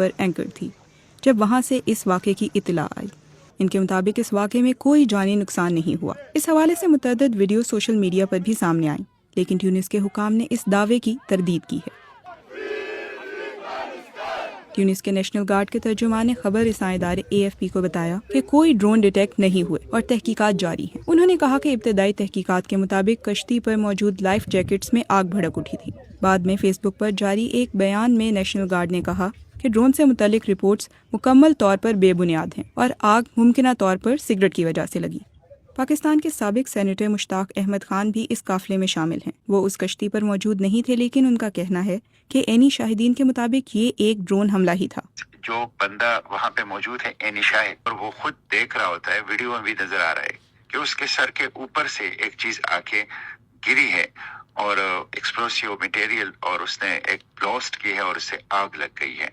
پر anchor تھی جب وہاں سے اس واقعے کی اطلاع آئی۔ ان کے مطابق اس واقعے میں کوئی جانی نقصان نہیں ہوا۔ اس حوالے سے متعدد ویڈیو سوشل میڈیا پر بھی سامنے آئیں، لیکن ٹیونس کے حکام نے اس دعوے کی تردید کی ہے۔ ٹیونس کے نیشنل گارڈ کے ترجمان نے خبر رساں ادارے AFP کو بتایا کہ کوئی ڈرون ڈیٹیکٹ نہیں ہوئے اور تحقیقات جاری ہیں۔ انہوں نے کہا کہ ابتدائی تحقیقات کے مطابق کشتی پر موجود لائف جیکٹس میں آگ بھڑک اٹھی تھی۔ بعد میں فیس بک پر جاری ایک بیان میں نیشنل گارڈ نے کہا کہ ڈرون سے متعلق رپورٹس مکمل طور پر بے بنیاد ہیں اور آگ ممکنہ طور پر سگریٹ کی وجہ سے لگی۔ پاکستان کے سابق سینیٹر مشتاق احمد خان بھی اس قافلے میں شامل ہیں۔ وہ اس کشتی پر موجود نہیں تھے، لیکن ان کا کہنا ہے کہ عینی شاہدین کے مطابق یہ ایک ڈرون حملہ ہی تھا۔ جو بندہ وہاں پہ موجود ہے عینی شاہد، اور وہ خود دیکھ رہا ہوتا ہے، ویڈیو میں بھی نظر آ رہا ہے کہ اس کے سر کے اوپر سے ایک چیز آ کے گری ہے اور ایکسپلوسیو مٹیریل، اور اس نے ایک بلاسٹ کی ہے اور اس سے آگ لگ گئی ہے۔